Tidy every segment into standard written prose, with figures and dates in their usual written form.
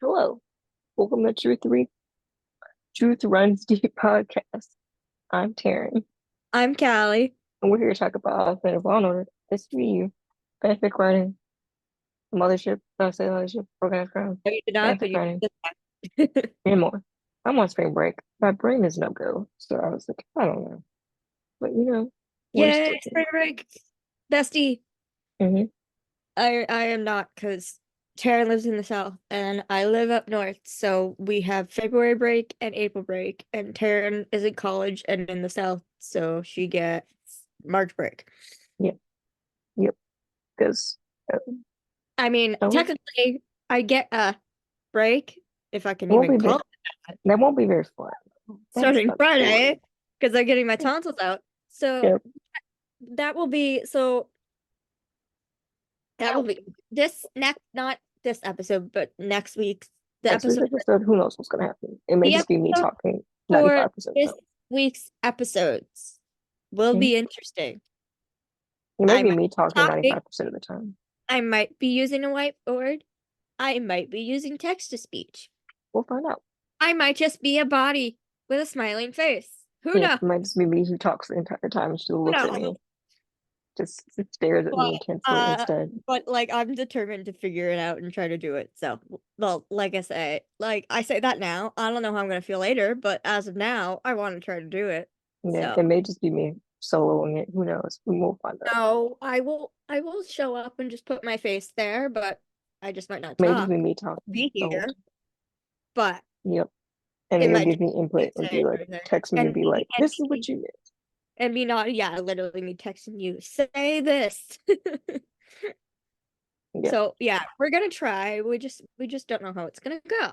Hello, welcome to Truth Runs Deep podcast. I'm Terryn, I'm Kalli. and we're here to talk about Fan of Law and Order, SVU, fanfic writing, mothership, not say mothership, organized crime, No, you did not, but fanfic you writing, did that. and more. I'm on spring break. My brain is no go, so I was like, I don't know, but we're still Yay, here. spring break. Bestie. Hmm. I am not because Tara lives in the south and I live up north. So we have February break and April break. And Taryn is in college and in the south. So she gets March break. Yep, yep. Because it I mean, won't technically, I get a break, if I can it won't even be call very, it that, that won't be very fun. That's starting the story. Friday because I'm getting my tonsils out. So Yep. that will be so. That will be this next, not this episode, but next week's the Next week's episode. episode, who knows what's gonna happen? It may The just be me episode talking for 95% of the this time. week's episodes will Mhm. be interesting. It may I be might me be talking talking. 95% of the time. I might be using a whiteboard. I might be using text to speech. We'll find out. I might just be a body with a smiling face. Who Yeah, knows? it might just be me who talks the entire time and she Who looks at knows? me, just stares at me But intensely uh, instead. but like I'm determined to figure it out and try to do it. So, well, like I say that now. I don't know how I'm gonna feel later, but as of now, I want to try to do it. Yeah, So, it may just be me soloing it. Who knows? We will find out. no, I will show up and just put my face there, but I just might not It may just be talk, me talking be the whole here, time. but Yep. And then it you'll might give just me be input and be saying like, everything. text me and And be me like, this is what you meant. and me not, yeah, literally me texting you, say this. Yep. So yeah, we're gonna try. We just don't know how it's gonna go.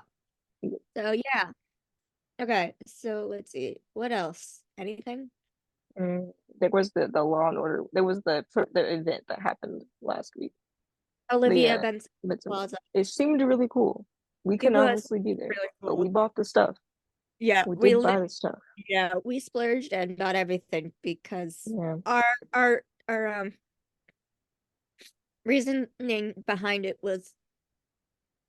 Yep. So yeah. Okay, so let's see. What else? Anything? There was the Law and Order. There was the event that happened last week. The Olivia Benson midsummer. Plaza. It seemed really cool. We It couldn't was obviously be there, really but we cool. bought the stuff. Yeah, We did buy the stuff. we splurged and got everything because Yeah. our our reasoning behind it was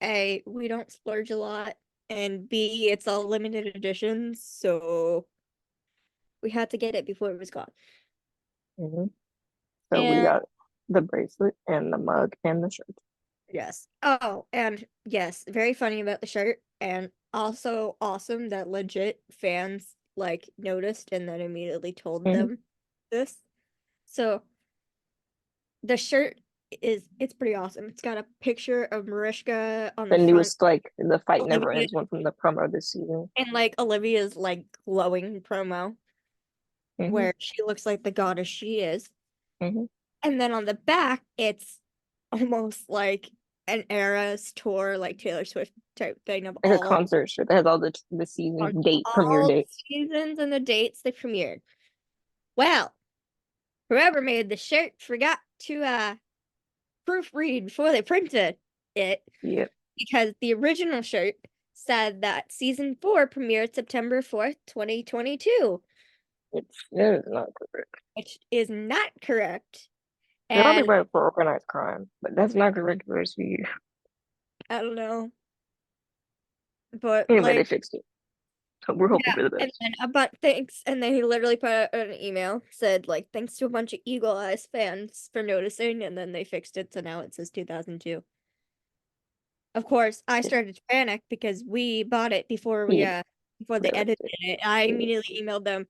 A, we don't splurge a lot, and B, it's all limited editions, so we had to get it before it was gone. Hmm. So we And got the bracelet and the mug and the shirt. yes. Oh, and yes, very funny about the shirt, and also awesome that legit fans like noticed and then immediately told Hmm. them this. So the shirt it's pretty awesome. It's got a picture of Mariska on The the front, newest, like, the fight never Olivia, ends one from the promo this season. and like Olivia's like glowing promo Hmm. where she looks like the goddess she is. Hmm. And then on the back, it's almost like an Eras tour, like Taylor Swift type thing of Like a concert shirt that has all the on season date, premiere all the date. seasons and the dates they premiered. Well, whoever made the shirt forgot to proofread before they printed it Yep. because the original shirt said that season 4 premiered September 4th, 2022, It is not correct. which is not correct. They're probably And right for organized crime, but that's not correct for SVU. I don't know, but Anyway, they like, fixed it. So we're hoping yeah, for the and best. then about thanks, and then he literally put out an email said like thanks to a bunch of Eagle Eyes fans for noticing, and then they fixed it, so now it says 2002. Of course, I started to panic because we bought it Yeah, before they they edited left it. it. I Yeah. immediately emailed them,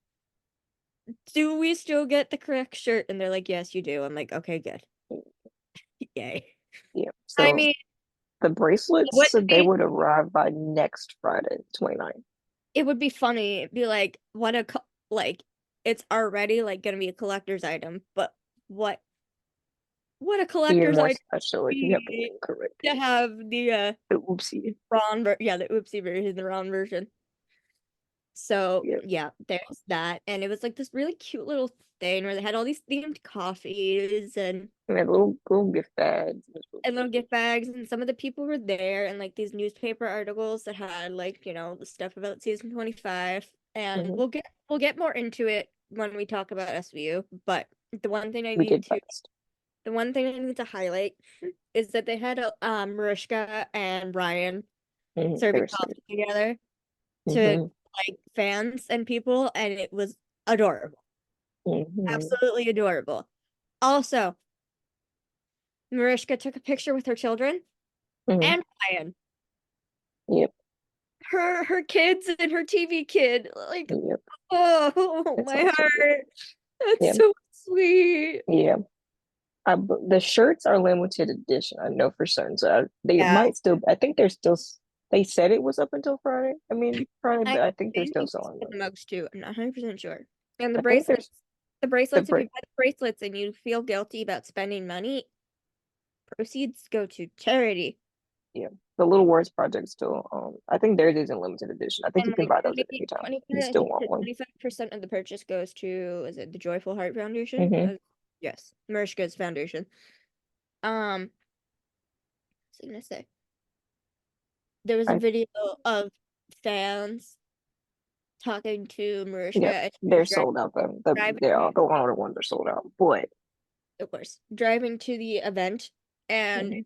"Do we still get the correct shirt?" And they're like, "Yes, you do." I'm like, "Okay, good." Yay. Yeah. I So mean, the it bracelets wouldn't said they be would arrive by next Friday, 29th. it would be funny. It'd be like like it's already like gonna be a collector's item, but what what a Even collector's more item special if you have the be name correct. to have the The oopsie. the oopsie version, the Ron version. So Yeah. yeah, there's that. And it was like this really cute little thing where they had all these themed coffees And then little gift bags. and little gift bags, and some of the people were there, and like these newspaper articles that had like, the stuff about season 25. And Mm-hmm. we'll get more into it when we talk about SVU, but the one thing I We need did to fast. the one thing I need to highlight is that they had Mariska and Ryan They serving were so. coffee together to Mm-hmm. like fans and people, and it was adorable. Mm-hmm. Absolutely adorable. Also, Mariska took a picture with her children Mm-hmm. and Ryan. Yep. Her kids and her TV kid. Like, Yep. oh It's my also good. heart. That's Yeah. so sweet. Yeah. The shirts are limited edition. I know for certain. So they Yeah. might still. I think they're still. They said it was up until Friday. I mean Friday, I but I think they're think still they selling said them. the mugs too. I'm not 100% sure. And the I think bracelets, there's the the bracelets, if you break. buy the bracelets and you feel guilty about spending money, proceeds go to charity. Yeah, the Little Words Project still. I think theirs is in limited edition. I think you And can like buy those 20, at any time. 20, If you I still think want one. 25% of the purchase goes to, is it the Joyful Heart Foundation? Mm-hmm. Yes, Mariska's foundation. What's I gonna say? There was a I video of fans talking to Yeah, Mariska as she they're was sold out though. They're all driving, the older ones are sold out. But of course, driving to the event, and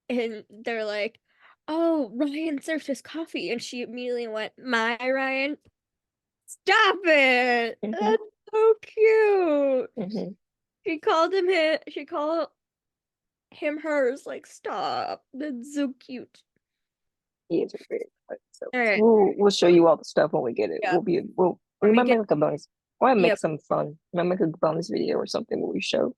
mhm, they're like, "Oh, Ryan served us coffee," and she immediately went, "My Ryan, stop it! mhm, That's so cute." mhm. She called him his, she called him hers. Like, stop. That's so cute. He is very excited. So All right, we'll show you all the stuff when we get it. yeah. We When we might get, make like a bonus. We might make yeah, some fun. We might make a bonus video or something where we show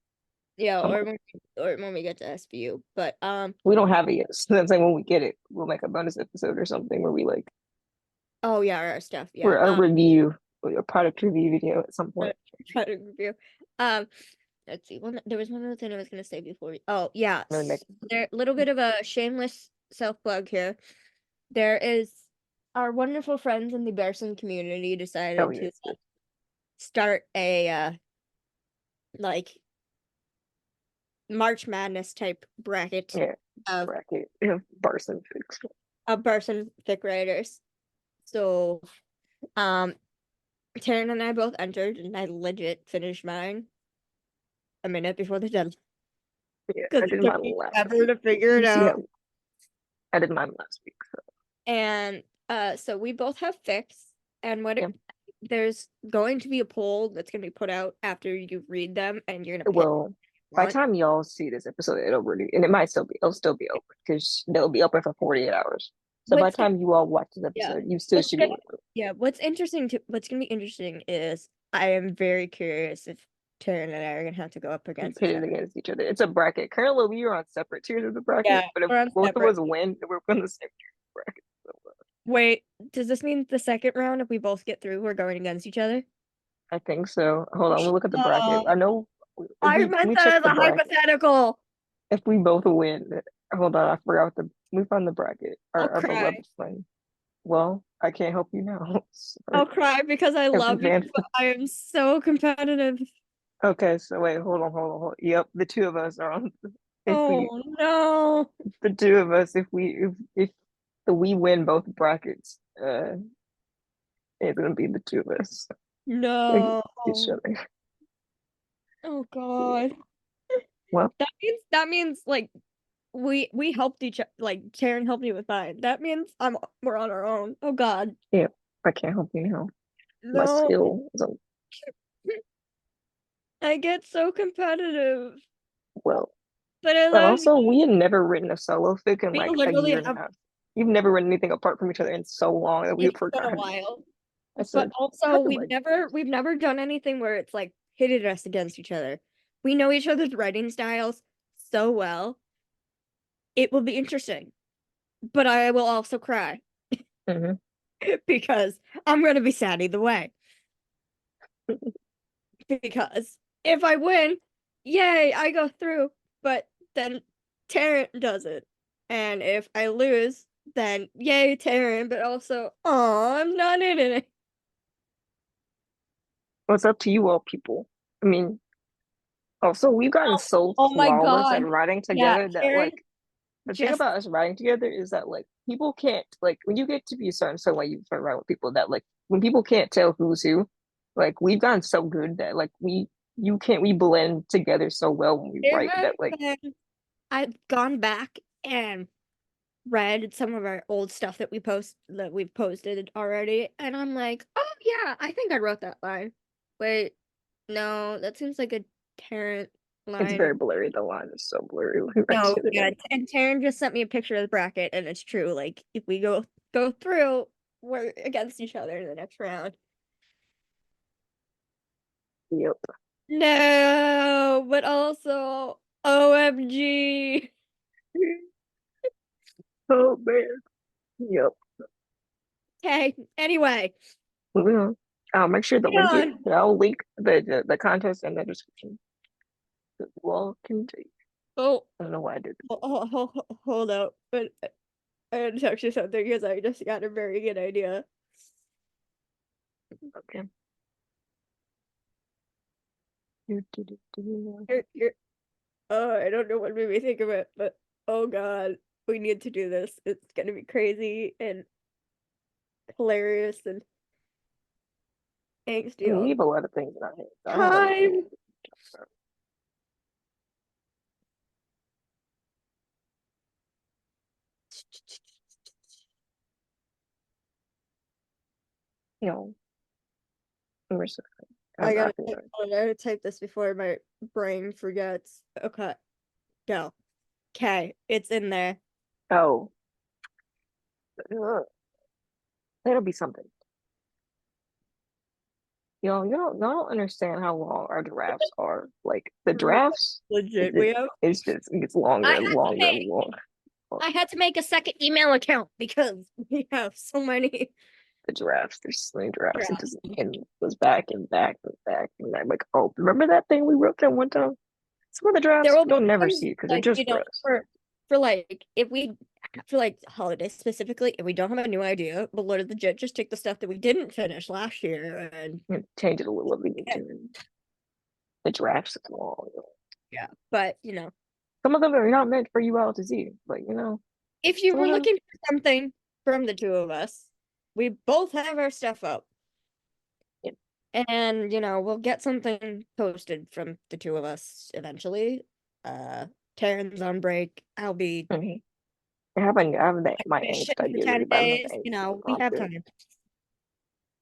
yeah, some. or when we get to SVU. But We don't have it yet. So that's like when we get it, we'll make a bonus episode or something where we like oh yeah, our stuff, for yeah. a review, a product review video at some point. Try to review. Um, let's see. There was one other thing I was gonna say before we. Oh yeah, Maybe make. there little bit of a shameless self plug here. There is our wonderful friends in the Bearson community Oh decided to yes, yes. start a like March Madness type bracket Yeah. of Bracket. Yeah. Barson fix. Bearson thick writers. So um Taryn and I both entered, and I legit finished mine a minute before the deadline Yeah, because I it did took mine me last forever week. to figure You it see out. how I did mine last week. So And so we both have fix, and yeah. there's going to be a poll that's going to be put out after you read them, and you're going to pick Well, what by you the want. time y'all see this episode, and it might it'll still be open because they'll be open for 48 hours. So by What's the time you all watch this Yeah. episode, you still What's should be gonna able to Yeah, what's gonna be interesting is I am very curious if Taryn and I are gonna have to go up against pit each it other. against each other. It's a bracket. Currently, we are on separate tiers of the bracket, Yeah, but if we're on both of separate. us win, we're on the same tier of the bracket. So, Wait, does this mean the second round, if we both get through, we're going against each other? I think so. Hold on, we'll look at the bracket. Oh, I know if I we meant we that check as the a bracket. hypothetical. If we both win, hold on, I forgot we found the bracket. I'll Our cry. beloved friend. Well, I can't help you now. I'll Sorry. cry because I love you, Advance. but I am so competitive. Okay, so wait, hold on. Yep, the two of us are on. If we, Oh no. the two of us, if we win both brackets, it's gonna be the two of us against No. each other. Oh Yeah. God. Well, That means like we helped each other. Like Karen helped me with mine. That means we're on our own. Oh God, yeah, I can't help you now. My no! skill is I get so competitive, well, but I but love you. also we had never written a solo fic in We like a literally year and a have. half. You've never written anything apart from each other in so long that we had It's been a forgotten. while, I but said, also probably like we've never done anything where it's like pitted us against each other. We know each other's writing styles so well. It will be interesting, but I will also cry mhm. because I'm gonna be sad either way. Because if I win, yay, I go through. But then Terrence does it. And if I lose, then yay, Terrence, but also, oh, I'm not in it. Well, it's up to you all people. I mean, also we've gotten Oh, so oh my flawless at God. writing Yeah, together that Terrence like the thing just about us writing together is that like people can't like when you get to be a certain way you start writing with people that like when people can't tell who's who, like we've gotten so good that like we blend together so well when we there write have that like been I've gone back and read some of our old stuff that we've posted already, and I'm like, oh yeah, I think I wrote that line. Wait, no, that seems like a Terrence It's line. very blurry. The line is so blurry when he writes No, it yeah, in. and Terrence just sent me a picture of the bracket, and it's true. Like, if we go through, we're against each other in the next round. Yep. No, but also OMG. Oh man. Yep. Okay, anyway, Moving on. I'll make sure to moving link it. on. I'll link the contest in the description. Well, can take. Oh, I don't know why I did this. hold up. But I had to text you something because I just got a very good idea. Okay. You're, I don't know what made me think of it, but oh god, we need to do this. It's gonna be crazy and hilarious and angsty We all have a lot of things in our heads. the I don't know what time. you know. We're so, I I'm gotta, not gonna. I gotta type this before my brain forgets. Okay, go. Okay, it's in there. Oh, that'll be something. Y'all don't understand how long our drafts are. Like the drafts, Legit, we have. it gets longer I and had to longer and make longer. I had to make a second email account because we have so many The drafts, there's so many drafts. It drafts. just and goes back and back and back. And I'm like, oh, remember that thing we wrote that one time? Some of the There drafts will you'll be never ones see because they're like just for us. for like if we for like holidays specifically, if we don't have a new idea, but legit just take the stuff that we didn't finish last year and You know, change it a little if we need yeah, to. And the drafts is long. yeah. But Some of them are not meant for you all to see, but if you some were of them. looking for something from the two of us, we both have our stuff up. Yeah. And we'll get something posted from the two of us eventually. Taryn's on break. I'll be Mhm. I have my mission angst for idea 10 ready, but I don't have days. the angst to We have accomplish. time.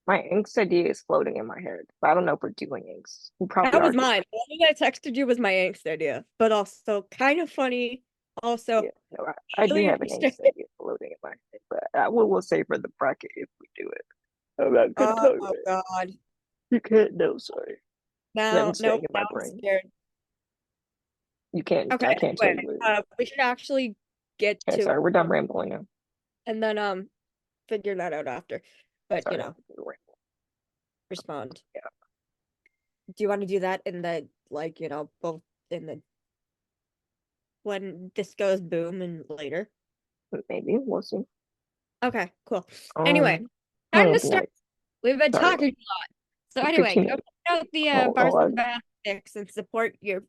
My angst idea is floating in my head, but I don't know if we're doing angst. We probably That are was doing. mine. The one that I texted you was my angst idea, but also kind of funny. Also, Yeah, no, I do really have an interesting. angst idea floating in my head, but we'll save for the bracket if we do it. I'm not gonna Oh tell you that. God. You can't know, sorry. Now, That's staying nope, in now my I'm brain. scared. You can't. Okay, I can't tell anyway, you. we should actually get Okay, to sorry, we're done it rambling now. and then figure that out after. But Sorry, we're respond. rambling. Do you want to do that in the both in the when this goes boom and later? Yeah, maybe we'll see. Okay, cool. Anyway, Um, how time many to minutes? start. We've been Sorry, talking a lot. So anyway, 15 go check minutes. out the Oh, Bars oh, and Baths and support your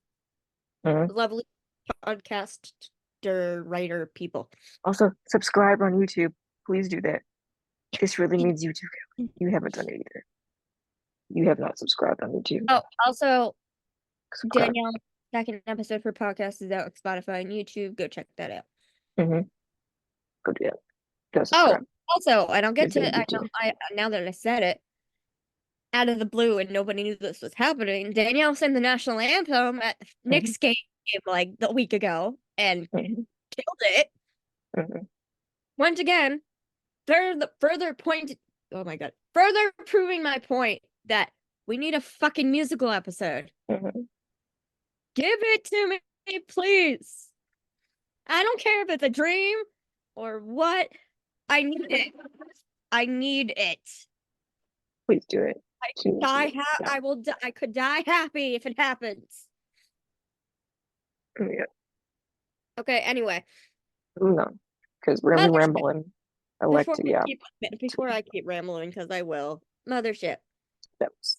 mhm. lovely podcast writer people. Also, subscribe on YouTube. Please do that. This really means YouTube. You haven't done it either. You have not subscribed on YouTube. Oh, also Subscribe. Danielle, second episode for podcast is out on Spotify and YouTube. Go check that out. Mm-hmm. Go do that. Go Oh, subscribe. also, I don't get It's on to. I YouTube. don't. I now that I said it, out of the blue and nobody knew this was happening. Danielle sang the national anthem at Mm-hmm. Nick's game like the week ago and Mm-hmm. killed it. Mm-hmm. Once again, further point. Oh my god, further proving my point that we need a fucking musical episode. Mm-hmm. Give it to me, please. I don't care if it's a dream or what. I need it. I need it. Please do it. I Please do die. it. Yeah. I will. I could die happy if it happens. Yeah. Okay. Anyway, No. Because really mothership. rambling. I like to, yeah. Before I keep rambling, because I will. Mothership. That was,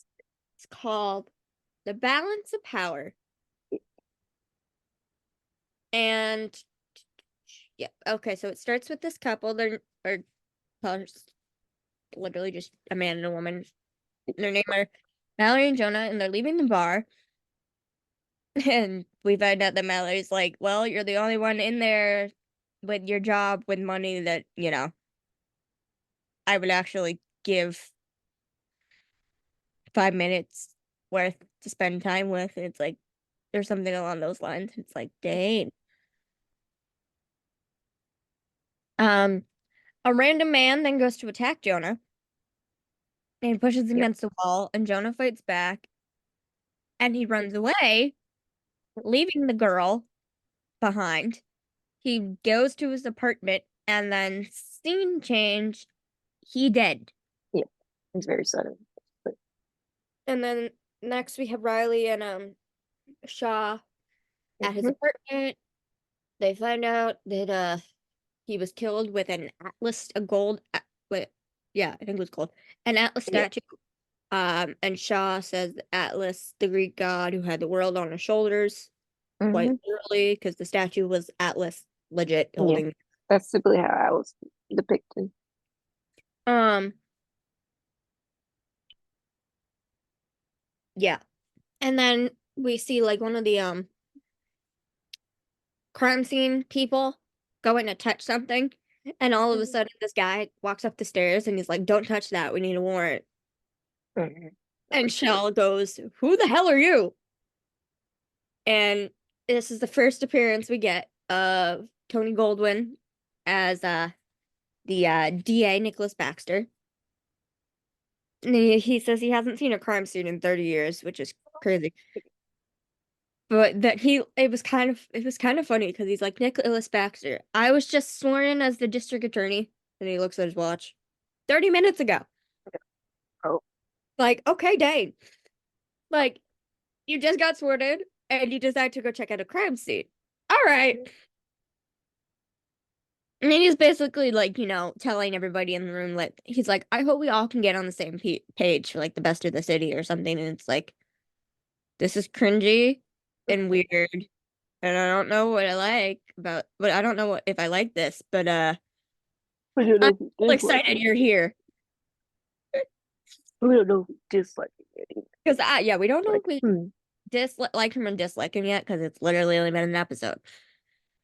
It's called The Balance of Power. And yeah, okay, so it starts with this couple. They're or well, literally just a man and a woman. Their name are Mallory and Jonah, and they're leaving the bar. And we find out that Mallory's like, well, you're the only one in there with your job with money that, I would actually give 5 minutes worth to spend time with. It's like there's something along those lines. It's like, dang. Um, a random man then goes to attack Jonah and pushes him Yep. against the wall, and Jonah fights back and he runs away, leaving the girl behind. He goes to his apartment and then scene change, he dead. Yep. It's very sudden. But And then next we have Riley and Shaw at his mhm. apartment. They find out that he was killed with an atlas, a gold wait, yeah, I think it was gold. An atlas Yep. statue. And Shaw says Atlas, the Greek god who had the world on his shoulders, quite Hmm. literally, because the statue was Atlas legit Yeah. holding. That's typically how I was depicted. Um, yeah. And then we see like one of the crime scene people going to touch something, and all of a Mhm. sudden this guy walks up the stairs and he's like, "Don't touch that. We need a warrant." Mhm. And Shell goes, "Who the hell are you?" And this is the first appearance we get of Tony Goldwyn as the DA Nicholas Baxter. And he says he hasn't seen a crime scene in 30 years, which is crazy. But that it was kind of funny because he's like Nicholas Baxter. I was just sworn in as the district attorney, and he looks at his watch. 30 minutes ago. Oh, Like, okay, dang. Like, you just got sworn in and you decide to go check out a crime scene. All right. And then he's basically like, telling everybody in the room like he's like, I hope we all can get on the same page for like the best of the city or something. And it's like, this is cringy and weird. And I don't know what I like about, but I don't know if I like this, but we don't I'm know who excited disliking you're here. it. We don't know who disliking it either. Because yeah, we don't know Like, if we like him or dislike him yet, because it's literally only been an episode.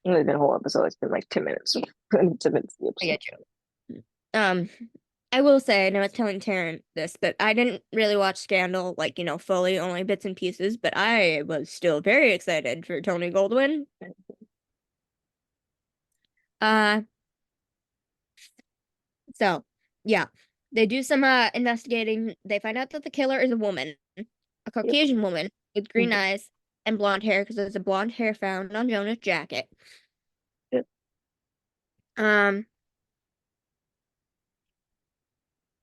only been a whole episode. It's been like 10 minutes. 10 minutes of the I episode. get you. I will say, and I was telling Terrence this, but I didn't really watch Scandal, like, fully, only bits and pieces, but I was still very excited for Tony Goldwyn. Uh, so, yeah. They do some investigating. They find out that the killer is a woman, a Yep. Caucasian woman with green Mhm. eyes and blonde hair, because there's a blonde hair found on Jonah's jacket. Yep. Um,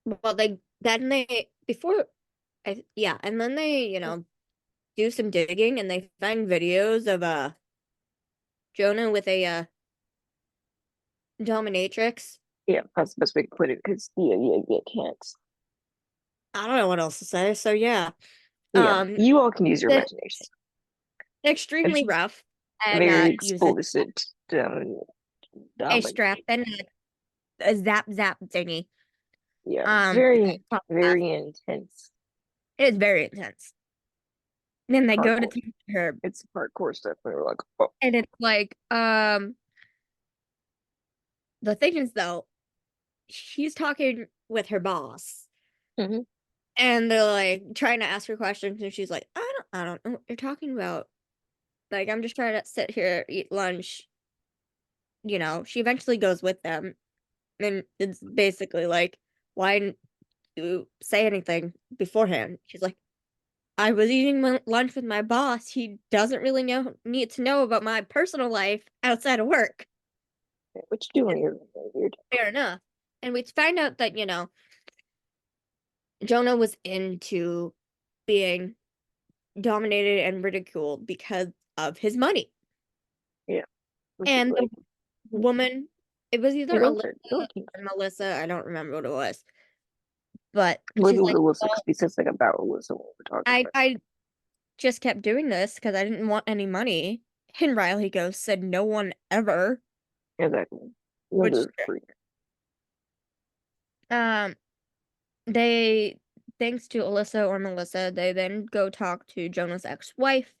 well, before, yeah, and then they, do some digging and they find videos of Jonah with a dominatrix. Yeah, that's the best way to put it. Because yeah, can't. I don't know what else to say. So yeah, Yeah, um, you all can use your that's imagination. extremely It's rough and very uses explicit. a Dominant. strap and a zap zap thingy. Yeah, it's very, Top half. very intense. It is very intense. And then they go to Hardcore. talk to her, It's hardcore stuff. And we're like, oh, and it's like, the thing is though, she's talking with her boss, hmm and they're like trying to ask her questions, and she's like, I don't know what you're talking about. Like, I'm just trying to sit here, eat lunch. She eventually goes with them. And it's basically like, why didn't you say anything beforehand? She's like, I was eating lunch with my boss. He doesn't really need to know about my personal life outside of work. what you doing here? Weird. Fair enough. And we find out that, Jonah was into being dominated and ridiculed because of his money. Yeah, which is And the like, woman, it was hey, either Alyssa don't keep. or Melissa, I don't remember what it was. But Maybe she's it was like, Alyssa well, because it's like about Alyssa what we're talking about. I just kept doing this because I didn't want any money. And Riley goes, said no one ever, Exactly. which Younger freak. um they thanks to Alyssa or Melissa, they then go talk to Jonah's ex-wife,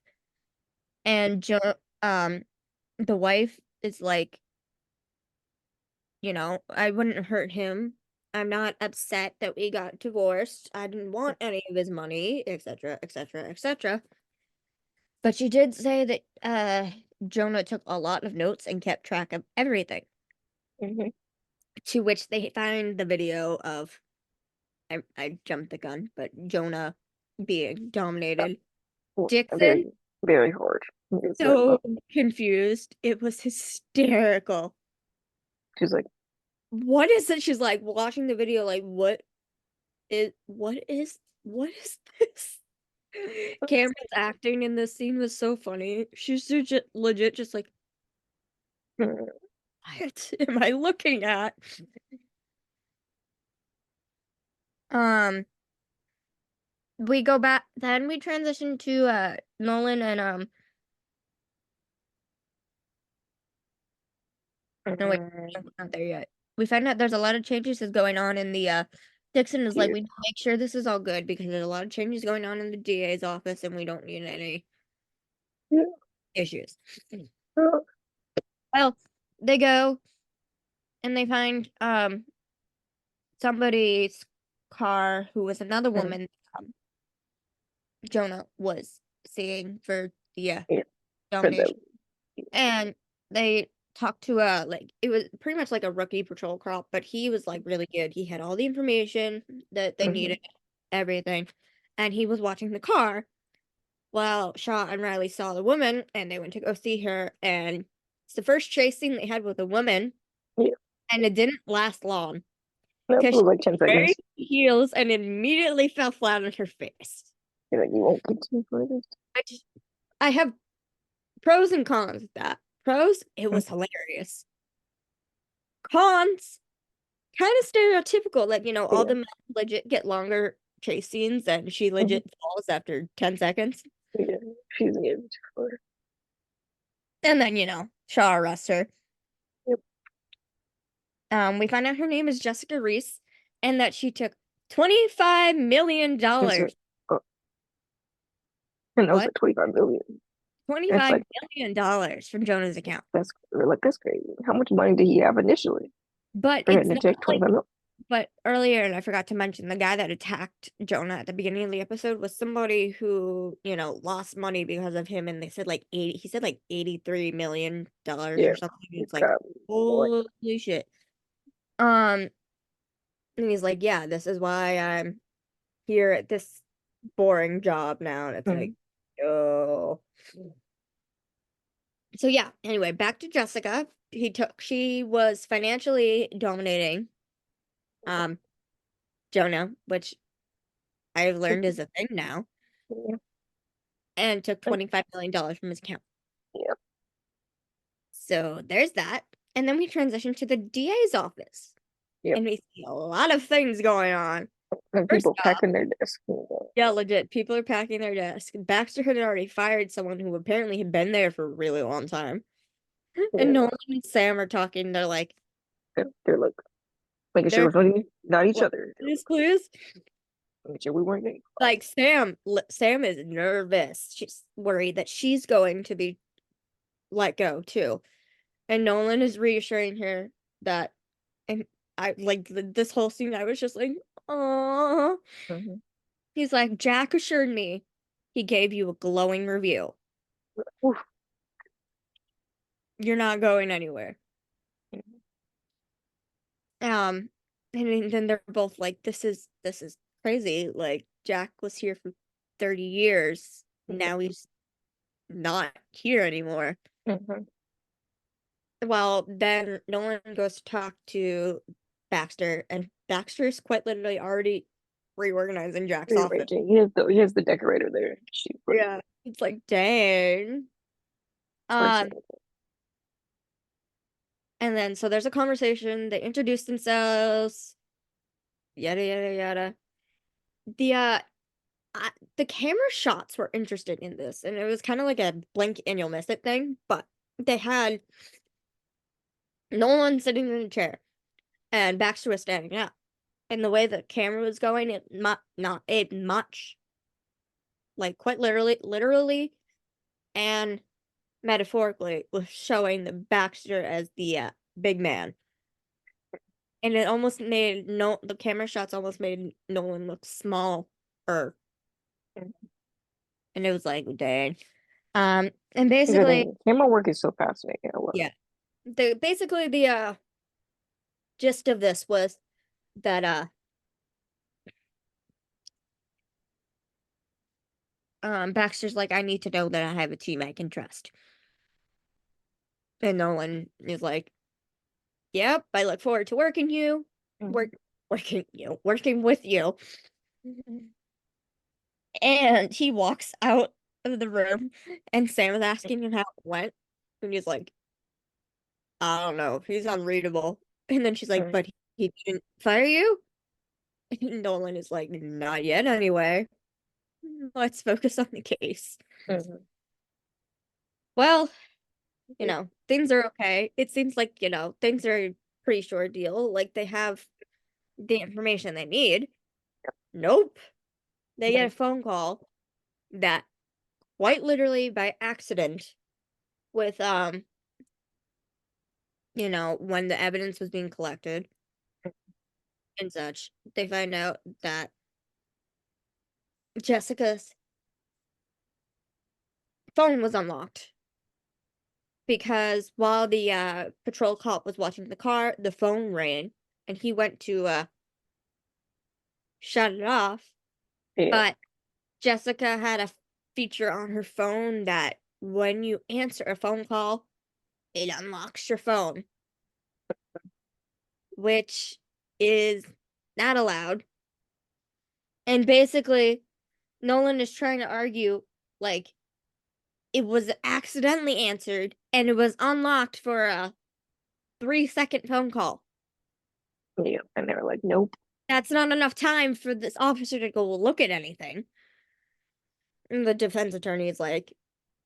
and the wife is like I wouldn't hurt him. I'm not upset that we got divorced. I didn't want any of his money, etc., etc., etc. But she did say that Jonah took a lot of notes and kept track of everything. Hmm. To which they find the video of I jumped the gun, but Jonah being dominated. Dixon, Very, very hard. It's like, so confused. It was hysterical. she's like, What is it? She's like watching the video, like, what is this? Cameron's acting in this scene was so funny. She's legit just like, "Hmm, what am I looking at? Um, we go back, then we transition to Nolan and no wait, hmm, we're not there yet. We find out there's a lot of changes is going on in the Dixon is like, yeah, we need to make sure this is all good because there's a lot of changes going on in the DA's office and we don't need any yeah, issues. uh, Well, they go and they find somebody's car who was another hmm, woman Jonah was seeing for the yeah, for them, domination. And they talked to like it was pretty much like a rookie patrol cop, but he was like really good. He had all the information that they hmm, needed, everything. And he was watching the car while Shaw and Riley saw the woman and they went to go see her. And it's the first chase scene they had with a woman, yeah, and it didn't last long that because was she like 10 was wearing seconds. heels and immediately fell flat on her face. You're like, you won't continue for this. Which I have pros and cons with that. Pros, it was hilarious. Cons, kind of stereotypical. Like, all Yeah, the men legit get longer chase scenes and she hmm, legit falls after 10 seconds. yeah, she's good for, And then, Shaw arrests her. yep, We find out her name is Jessica Reese and that she took $25 million. it's like, dollars. oh, and that was What? like 25 billion. And it's $25 like, million dollars from Jonah's account. we're like, that's crazy. How much money did he have initially But for him it's to not take like 25 million? But earlier, and I forgot to mention, the guy that attacked Jonah at the beginning of the episode was somebody who, lost money because of him, and they said like he said like $83 million Yeah, or something. he's It's like, got more. holy shit. Um, and he's like, yeah, this is why I'm here at this boring job now. And it's like, Mhm. oh. So yeah, anyway, back to Jessica. She was financially dominating um Jonah, which I've learned is a thing now, Yeah, and took $25 million from his account. yeah, So there's that. And then we transition to the DA's office yeah. and we see a lot of things going on. And First people off, packing their desk. yeah, legit, people are packing their desk. Baxter had already fired someone who apparently had been there for a really long time. And Yeah, Nolan and Sam are talking. They're like, they're like making sure they're it's not each like, other. They're please, please. making sure we weren't getting caught. Like Sam is nervous. She's worried that she's going to be let go too. And Nolan is reassuring her that, and I like this whole scene. I was just like, oh. Mhm. He's like, Jack assured me he gave you a glowing review. Oof. You're not going anywhere. Um, and then they're both like, this is crazy. Like Jack was here for 30 years. Now he's not here anymore. Mhm. Well, then Nolan goes to talk to Baxter, and Baxter is quite literally already reorganizing Jack's office. Rearranging. He has the decorator there. She put Yeah. It's like, dang. first. Um, and then so there's a conversation, they introduce themselves, yada yada yada. The the camera shots were interested in this, and it was kind of like a blink and you'll miss it thing, but they had Nolan sitting in a chair and Baxter was standing up. And the way the camera was going, it much like quite literally and metaphorically was showing the Baxter as the big man. and it almost made the camera shots almost made Nolan look small, or and it was like, dang. And basically, Exactly. Camera work is so fascinating. I love yeah, the gist of this was that Baxter's like, I need to know that I have a team I can trust. And Nolan is like, yep, I look forward to it. work working with you. And he walks out of the room, and Sam is asking him how it went. And he's like, I don't know, he's unreadable. And then she's like, Mhm. but he didn't fire you? And Nolan is like, not yet anyway. Let's focus on the case. Mhm. Well, Yeah. things are okay. It seems like, things are a pretty short deal. Like they have the information they need. Nope. They get a phone call that quite literally by accident with when the evidence was being collected and such, they find out that Jessica's phone was unlocked because while the patrol cop was watching the car, the phone rang and he went to shut it off. Yeah. But Jessica had a feature on her phone that when you answer a phone call, it unlocks your phone, which is not allowed. And basically, Nolan is trying to argue like it was accidentally answered and it was unlocked for a 3-second phone call. Yeah. And they were like, nope. That's not enough time for this officer to go look at anything. And the defense attorney is like,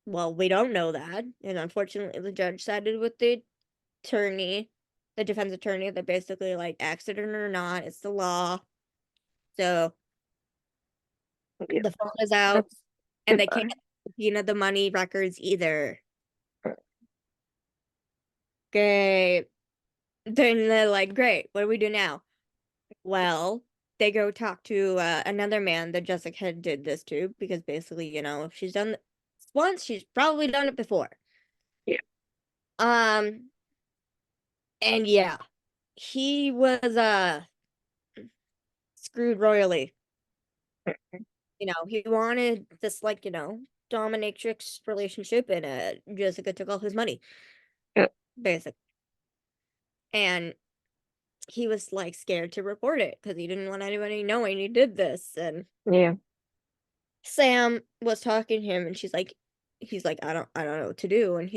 well, we don't know that. And unfortunately, the judge sided with the defense attorney, that basically, like, accident or not, it's the law. So Yeah. the phone is out That's and they can't goodbye. the money records either. Okay. Then they're like, great, what do we do now? Well, they go talk to another man that Jessica had did this to because basically, if she's done this once, she's probably done it before. Yeah. Um, and yeah, he was screwed royally. He wanted this like, dominatrix relationship, and Jessica took all his money, Yeah. basically. And he was like scared to report it because he didn't want anybody knowing he did this. And Yeah. Sam was talking to him and he's like, I don't know what to do. And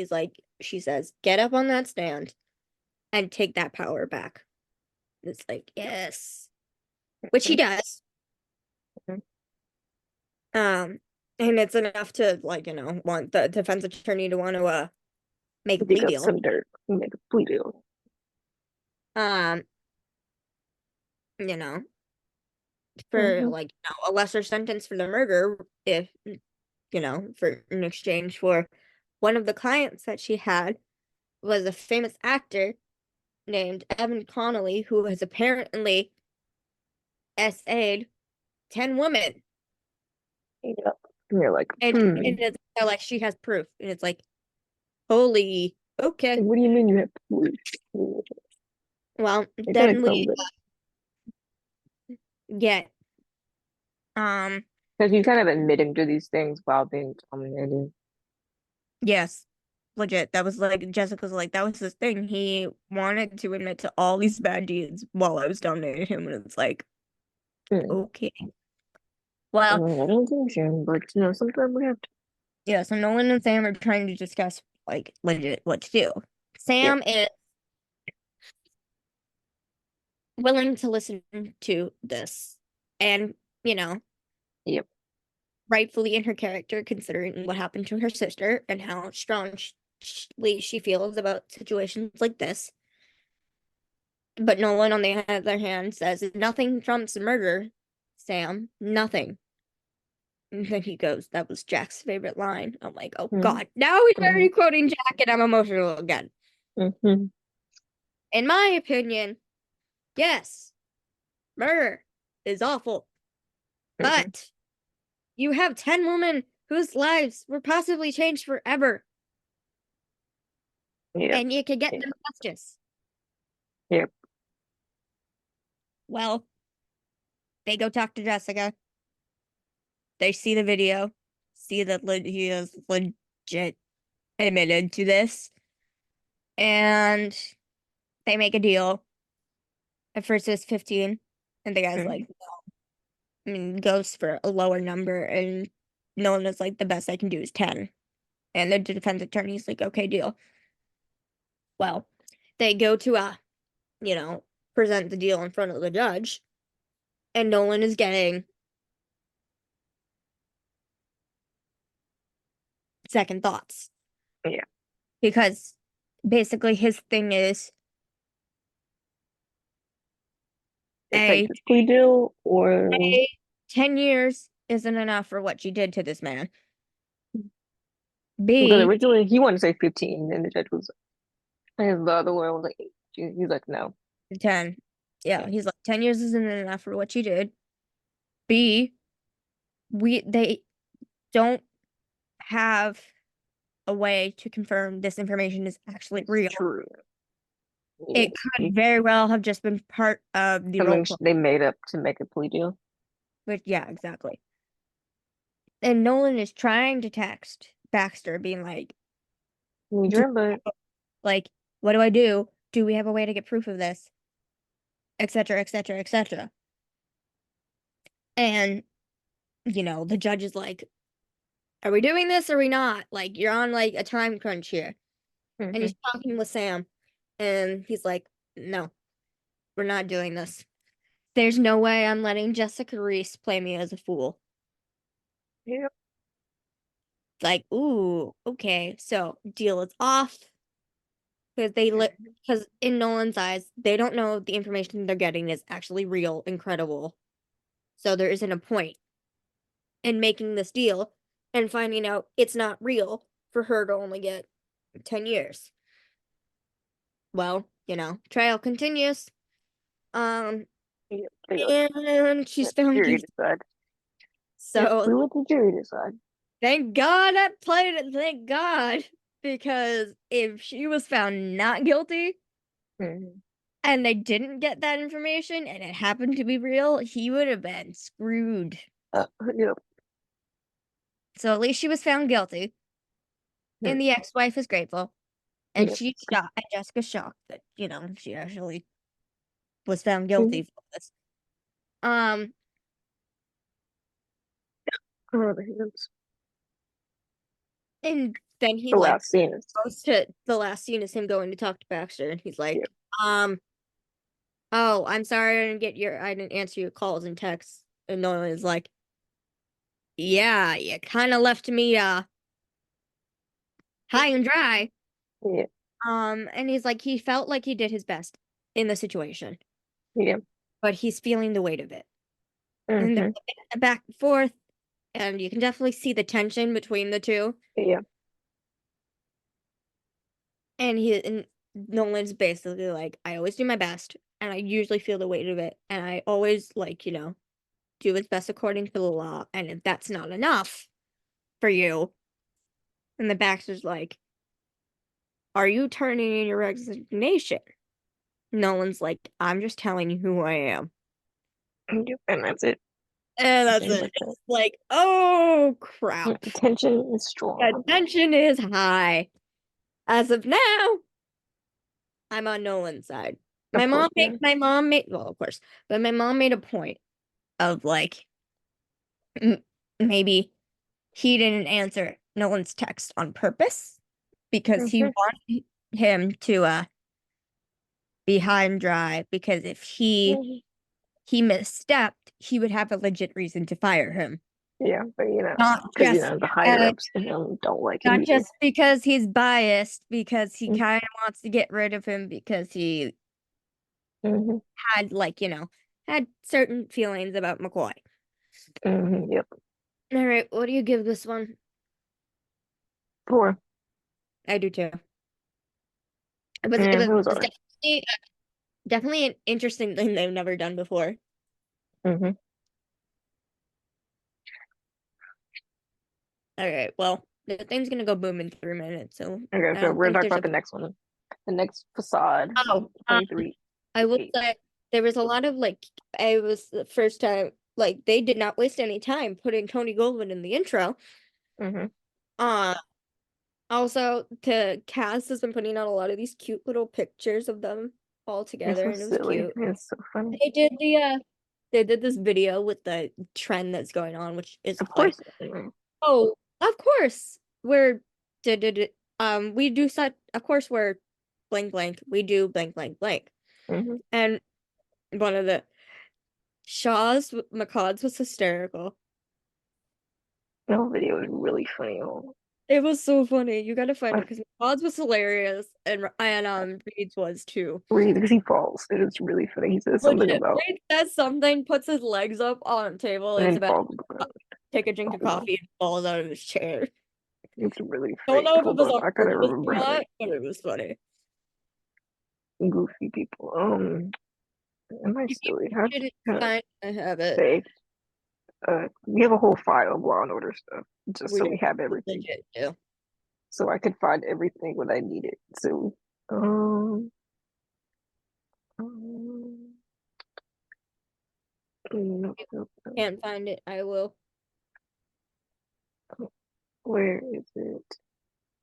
she says, get up on that stand and take that power back. It's like, yes, which he Mhm. does. Mhm. Um, and it's enough to like, want the defense attorney to want to make a Dig plea up deal. some dirt. Make a plea deal. Um, you know, for Mm-hmm. like, a lesser sentence for the murder if for in exchange for one of the clients that she had was a famous actor named Evan Connolly, who has apparently SA'd 10 women. Yeah. And you're like, And it's like she has proof. And it's like, holy, okay. What do you mean you have proof? Well, You're gonna then come we with get, um, because you kind of admitting to these things while being dominated. yes, legit. That was like, Jessica's like, that was his thing. He wanted to admit to all these bad deeds while I was dominating him. And it's like, Hmm. okay. Well, I don't think so, but sometimes we have to. yeah, so Nolan and Sam are trying to discuss, like, legit what to do. Yep. Sam is willing to listen to this and, you know, Yep. rightfully in her character, considering what happened to her sister and how strongly she feels about situations like this. But Nolan, on the other hand, says nothing trumps murder, Sam. Nothing. And then he goes, that was Jack's favorite line. I'm like, oh Mm-hmm. God, now he's Mm-hmm. already quoting Jack, and I'm emotional again. Mm-hmm. In my opinion, Yes, murder is awful, Hmm. but you have 10 women whose lives were possibly changed forever, Yep. and you could get Yep. them justice. Yep. Well, they go talk to Jessica. They see the video, see that he is legit admitted to this, and they make a deal. At first, it's 15, and the guy's Hmm. like, I mean, goes for a lower number, and Nolan is like, the best I can do is 10. And the defense attorney's like, okay, deal. Well, they go to you know, present the deal in front of the judge, and Nolan is getting second thoughts Yeah. because basically his thing is It's like a, this plea deal or a 10 years isn't enough for what you did to this man. because B, originally he wanted to say 15 and the judge was and the other one was like 8. He's like, no. 10. Yeah, Yeah. he's like 10 years isn't enough for what you did. B, they don't have a way to confirm this information is actually It's real. true. It Yeah. could very well have just been part of the role Something play. they made up to make a plea deal. But yeah, exactly. And Nolan is trying to text Baxter, being like, Need do, your input. like, what do I do? Do we have a way to get proof of this? Etc., etc., etc. And, the judge is like, are we doing this or are we not? Like, you're on like a time crunch here. And Hmm. he's talking with Sam, and he's like, no, we're not doing this. There's no way I'm letting Jessica Reese play me as a fool. Yep. Like, ooh, okay. So deal is off because Mhm. because in Nolan's eyes, they don't know the information they're getting is actually real, incredible. So there isn't a point in making this deal and finding out it's not real for her to only get 10 years. Well, trial continues. Um, Yep. They go. and she's Let the found jury guilty. decide. Yep. So We let the jury decide. thank God I played it. Thank God. Because if she was found not guilty Hmm. and they didn't get that information and it happened to be real, he would have been screwed. Yep. So at least she was found guilty. And the ex-wife is grateful. And Yep. she's shocked. And Jessica's shocked that, she actually was found Mhm. guilty for this. Um, Oh, the hands. and then he The like last scene is. goes to the last scene is him going to talk to Baxter, and he's like, Yep. oh, I'm sorry I didn't answer your calls and texts. And Nolan is like, yeah, you kind of left me high and dry. Yep. And he's like, he felt like he did his best in the situation, Yep. but he's feeling the weight of it. And they're Hmm. back and forth, and you can definitely see the tension between the two. Yep. And Nolan's basically like, I always do my best, and I usually feel the weight of it, and I always like, do his best according to the law. And if that's not enough for you, and the Baxter's like, are you turning in your resignation? Nolan's like, I'm just telling you who I am. Yep. And that's it. And that's And it. like that. It's like, oh crap. The tension is The strong. tension is high. As of now, I'm on Nolan's side. Of course, yeah. Well, of course, but my mom made a point of like, maybe he didn't answer Nolan's text on purpose because he Hmm. wanted him to be high and dry, because if he misstepped, he would have a legit reason to fire him. Yeah, but Not because just the higher because ups don't like him not either. just because he's biased, because he Mm-hmm. kind of wants to get rid of him because he Hmm. had had certain feelings about McCoy. Hmm. Yep. All right, what do you give this one? 4. I do too. It was Yeah, it was, it it was was alright. definitely Definitely an interesting thing they've never done before. Hmm. All right, well, the thing's gonna go boom in 3 minutes, so Okay, I so don't we're gonna think talk there's about a. the next one. The next facade, Oh, 23 I will 8. say there was a lot of like it was the first time like they did not waste any time putting Tony Goldwyn in the intro. Mm-hmm. Uh Also the cast has been putting out a lot of these cute little pictures of them all It's together so and it was silly. cute. It's so funny. They did this video with the trend that's going on, which is Of like, course. Mm-hmm. oh, of course we do such of course we're blank blank. We do blank blank blank. And one of the Shaw's Macaws was hysterical. The whole video is really funny. Oh, It was so funny. You gotta find I it because Macaws was hilarious and Reed's was too. read because he falls. It is really funny. He says something Legit, about Reed says something, puts his legs up on a table, and is then about falls. to take a drink of Oh, coffee and falls out of his chair. it's really Don't funny. know if it Hold was on, on I gotta purpose or remember how to not, but it was funny. goofy people. Am I If you silly? How didn't to find, I have it. say? We have a whole file of Law and Order stuff, just We so do. we have We everything, legit do. so I could find everything when I need it. So, um, um no, If no, no. you can't find it, I will. Where is it?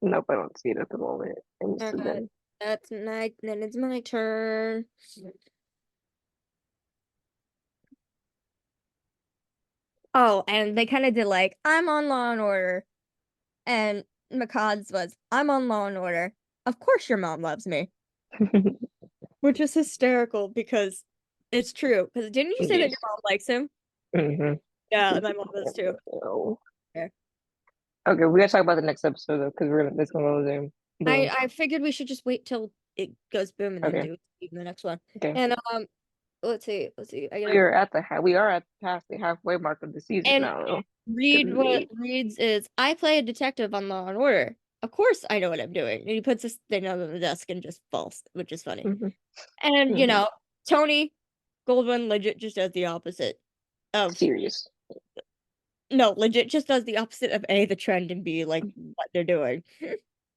Nope, I don't see it at the moment. And so Okay, then, then it's my turn. Oh, and they kind of did like, I'm on Law and Order. And Makad's was, I'm on Law and Order. Of course your mom loves me. Which is hysterical because it's true. Because didn't you say that your yes. mom likes him? Mm-hmm. Yeah, my mom does too. Oh. Yeah. Okay, we gotta talk about the next episode though, because we're gonna this gonna go Zoom. Boom. I figured we should just wait till it goes boom and then Okay. do even the next one. Okay. And let's see. I We gotta are at we are at past the halfway mark of the season and now, though. read Season what 8. reads is I play a detective on Law and Order. Of course I know what I'm doing. And he puts this thing on the desk and just falls, which is funny. Mm-hmm. And Mm-hmm. Tony Goldwyn legit just does the opposite of Serious. no, legit just does the opposite of A, the trend, and B, like what they're doing.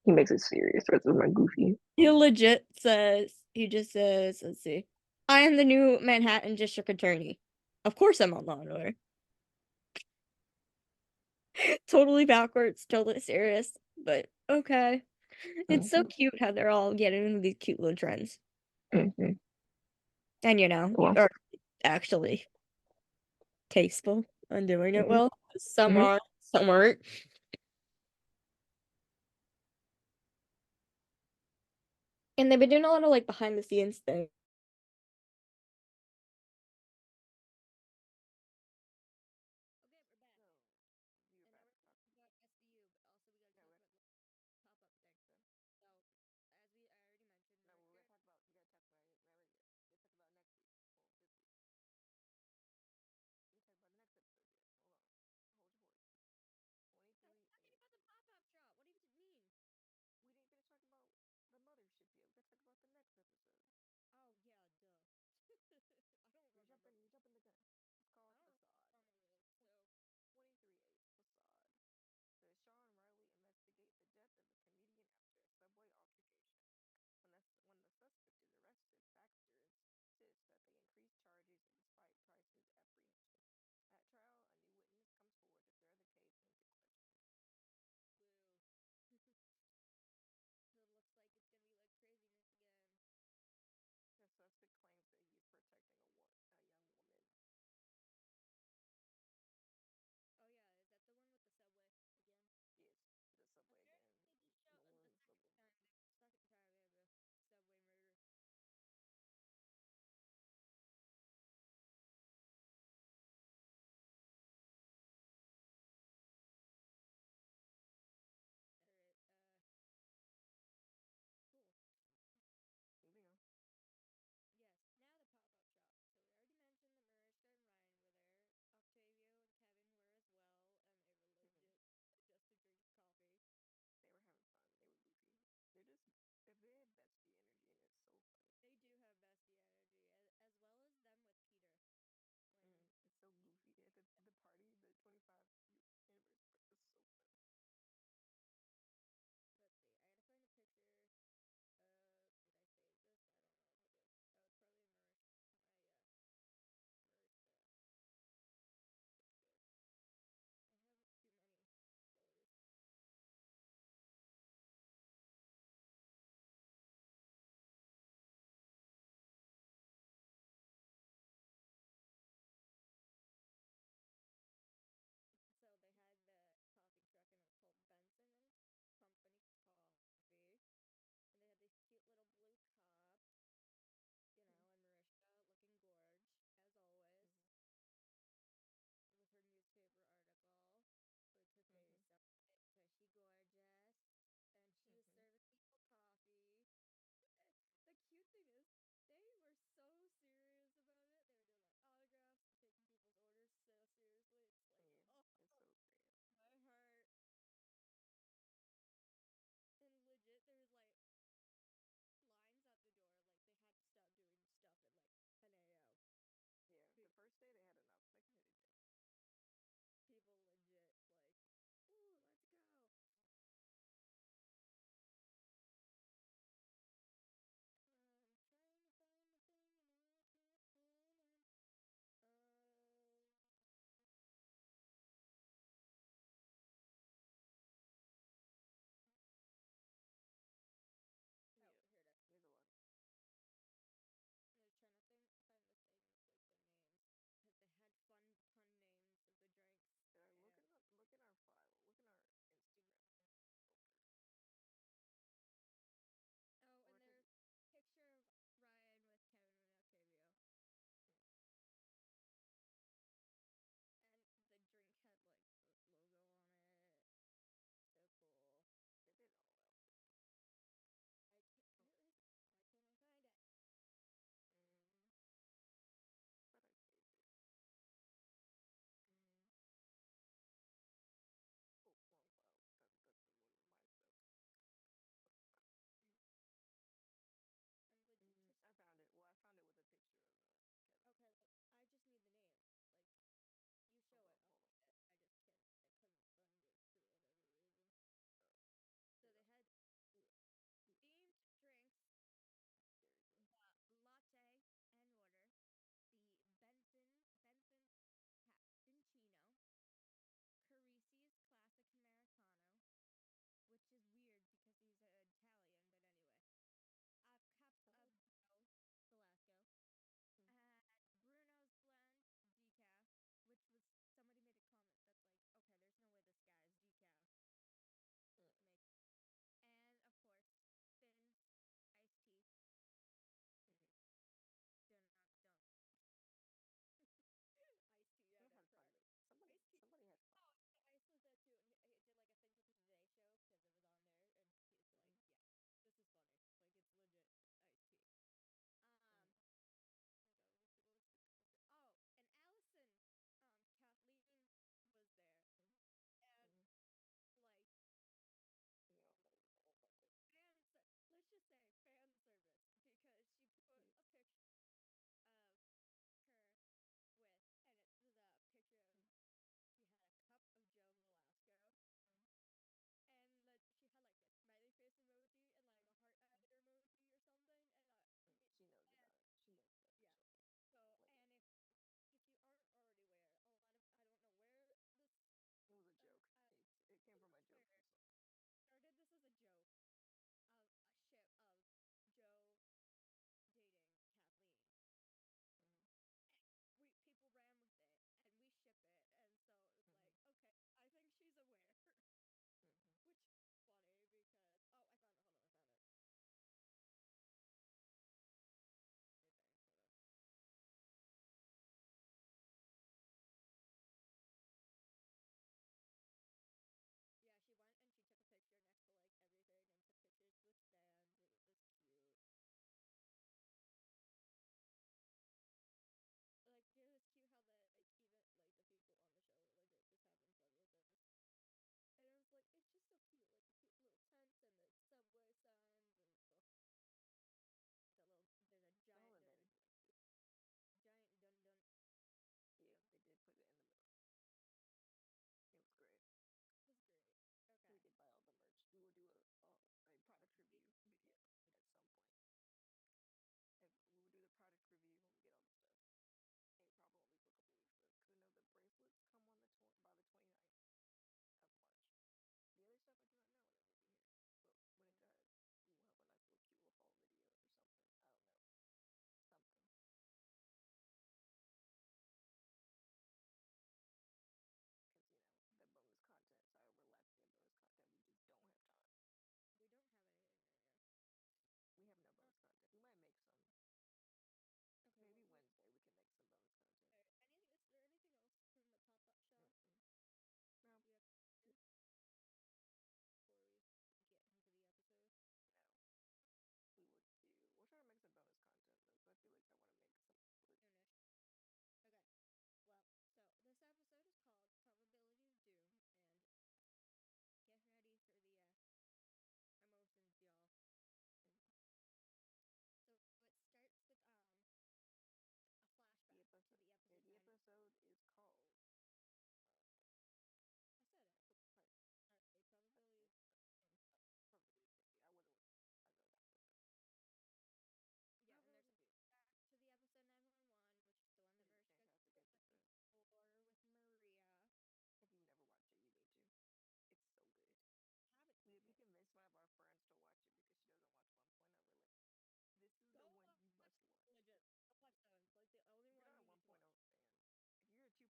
He makes it serious. That's my goofy. He just says, let's see, I am the new Manhattan District Attorney. Of course I'm on Law and Order. Totally backwards, totally serious, but okay. It's so Mm-hmm. cute how they're all getting into these cute little trends. Mm-hmm. And Well. are actually tasteful and doing it Mm-hmm. well. Some Mm-hmm. are, some aren't. And they've been doing a lot of like behind the scenes things.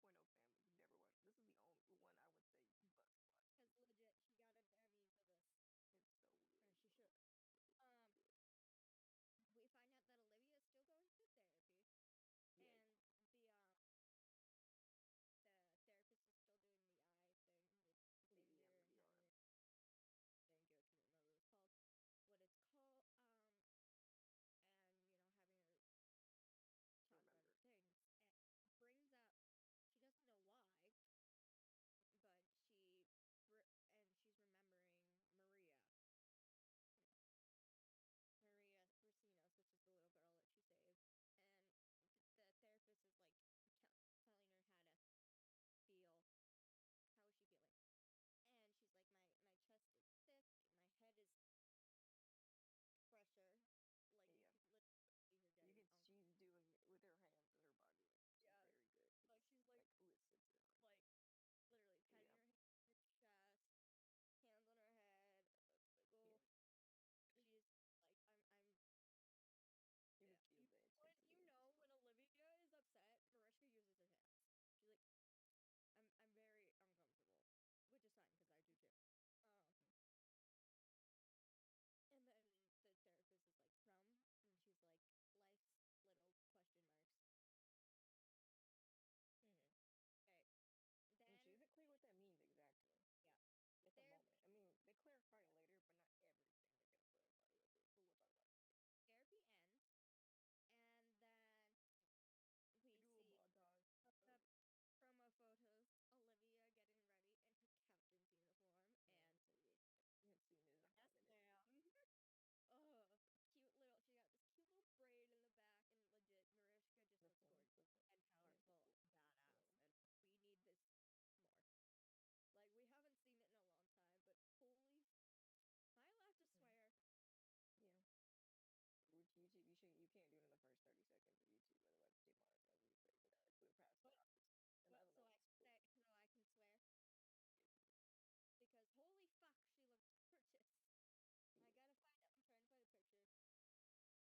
2.0 family. You never watched. This is the only one I would say you must watch. Because legit, she got an Emmy for this, It's so and good, she bro. should. So Um, good. we find out that Olivia is still going to therapy, Yeah, and the um the therapist is still doing the eye thing with the Ginger and having EMDR. the thank you, I can remember what it's called, and having her talk about Remember. things, and brings up she doesn't know why, but and she's remembering Maria Racinos, which is the little girl that she saved, and the therapist is like telling her how to feel. How is she feeling? And she's like, my chest is thick, my head is pressure. Like you Yeah, could literally see her you getting can. uncomfortable. She's doing it with her hands and her body language. She's Yeah, very good. like she's Like listens to her. like literally patting Yeah, her head on her chest, hands on her head, like oh, yeah. she's like I'm You can yeah. feel the You intensity. know when Olivia is upset, Mariska uses her hands. She's like, I'm very uncomfortable, which is fine because I do too. Oh, and then the therapist is like, from, and she's like, life's little question marks. Mm-hmm. Okay, And she then isn't clear what that means exactly yeah, at the therapy moment. I mean, they clarify it later, but not everything they're gonna clarify later. But we'll talk about it. therapy ends, and then They we do a little see montage the of promo photos, Olivia getting ready in her captain's uniform, and we haven't seen it in a hot yes, minute. ma'am. Oh, cute little. She got this cute little braid in the back, and legit, Mariska just The looks front, gorgeous the front. and Yeah, the powerful front. and badass, Yeah. and we need this more. Like we haven't seen it in a long time, but holy, am I allowed to Mm. swear? Yeah. Which YouTube, you can't do it in the first 30 seconds of YouTube, otherwise it's demonetized. You say, we're past But that. And I but don't so know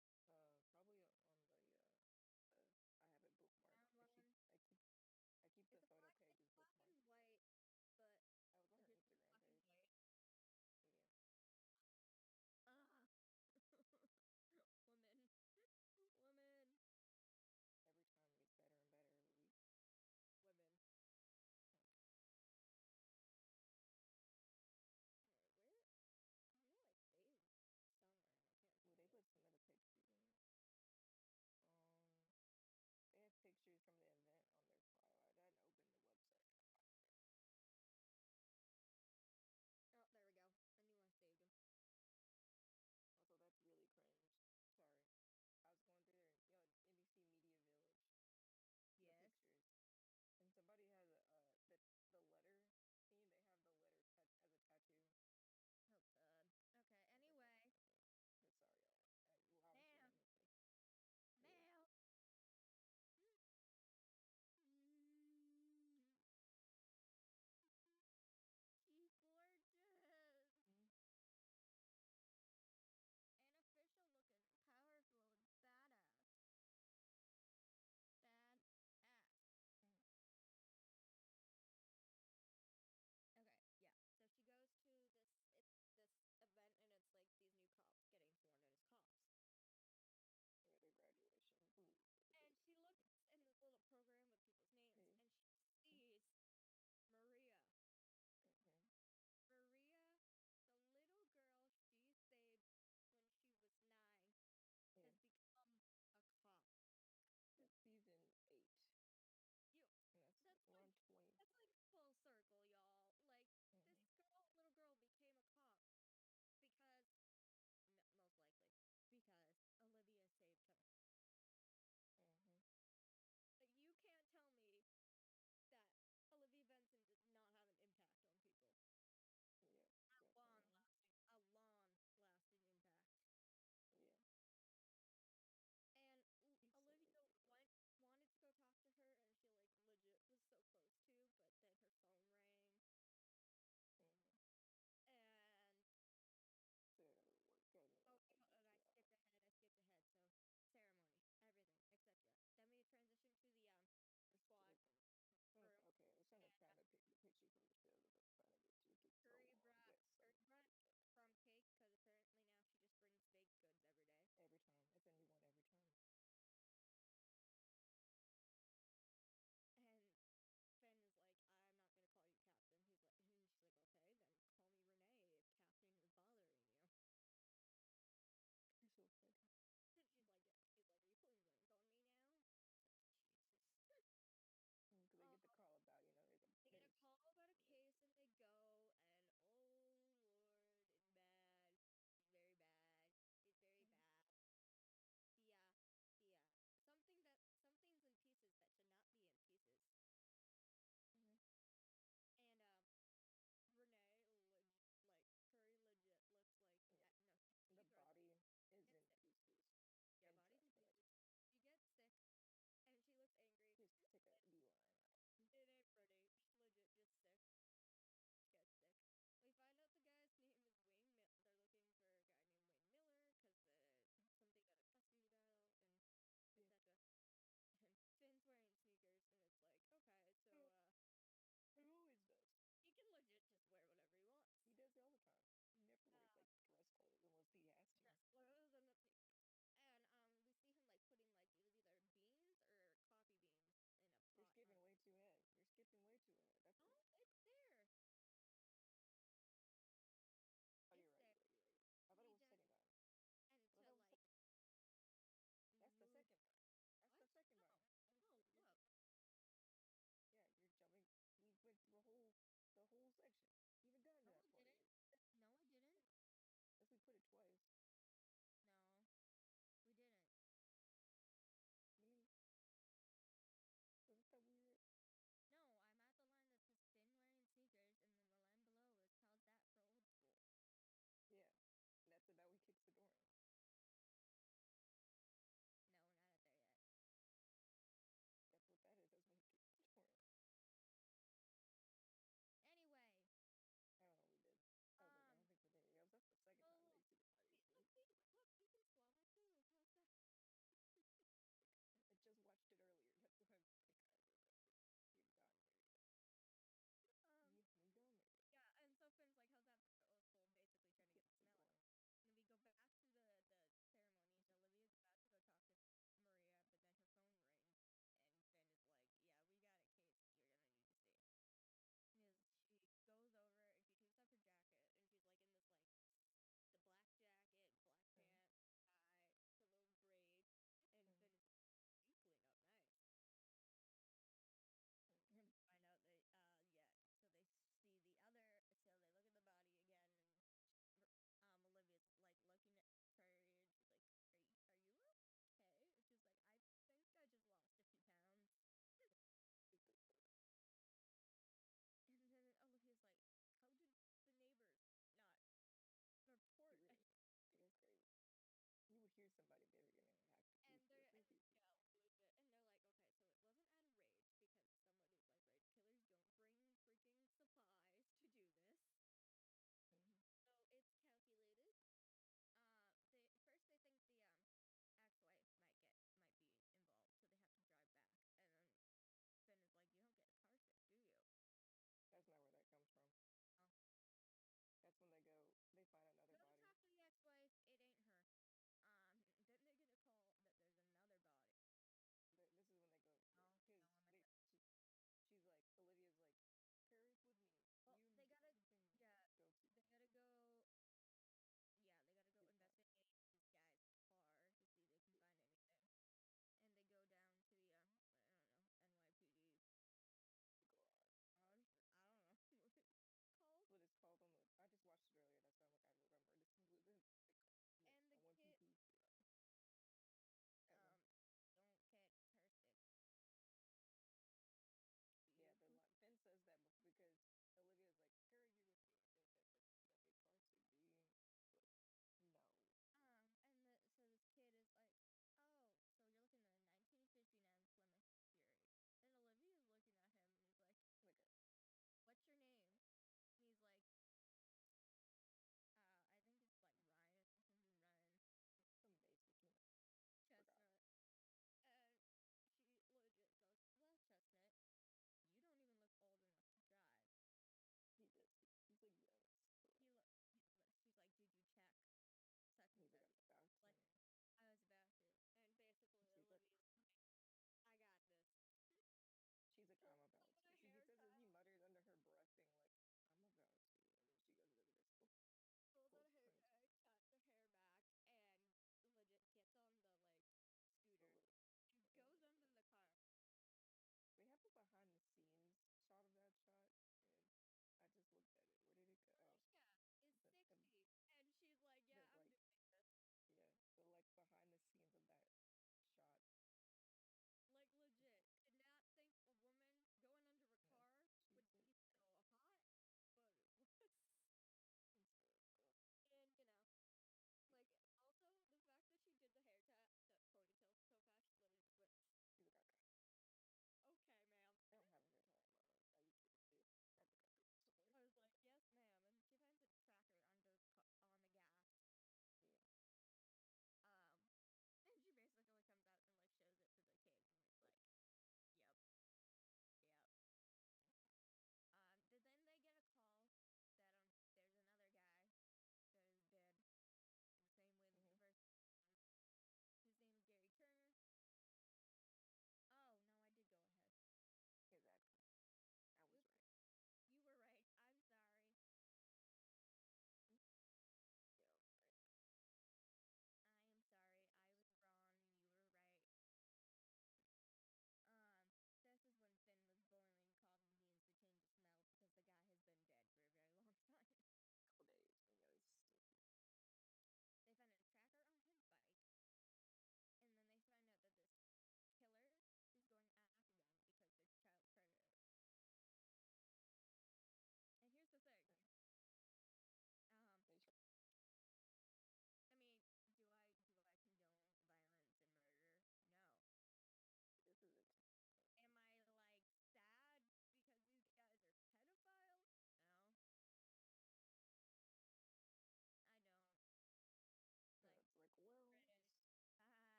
I what's can cool. say so I can swear because holy fuck, she looks gorgeous. I Yeah. gotta find. I'm trying to find a picture. Probably on I have it bookmarked. Found one. I keep the It's a photo black. It's pages black bookmarked. and white, but I was on her here's the Instagram black and page. white. Yeah. Ah, women, women, Every time it gets better and better every week. women. Oh, All right, where? I know I saved somewhere and I can't well, find they it. put some other pictures in. Um, they have pictures from the event on their file. I didn't open the website. Oh, there we go. I knew I saved him. Also, that's really cringe. Sorry. I was going through there, NBC Media Village, the Yes. pictures, and somebody has the letter scene. They have the letter as a tattoo. Oh, God. Okay. It's okay. Anyway, But sorry, y'all. Well, obviously, ma'am, that makes me. Yeah. ma'am. Mm, she's gorgeous Mm, and official looking, powerful and badass. Bad ass. mm, Okay, yeah. So she goes to this event and it's like these new cops getting sworn in as cops. yeah, their graduation. And she looks in this little program with people's names Yeah. and she sees Maria. Mhm. Maria, the little girl she saved when she was 9, Yeah. has become a cop. That's season 8. You And that's we're like on 20. full circle, y'all.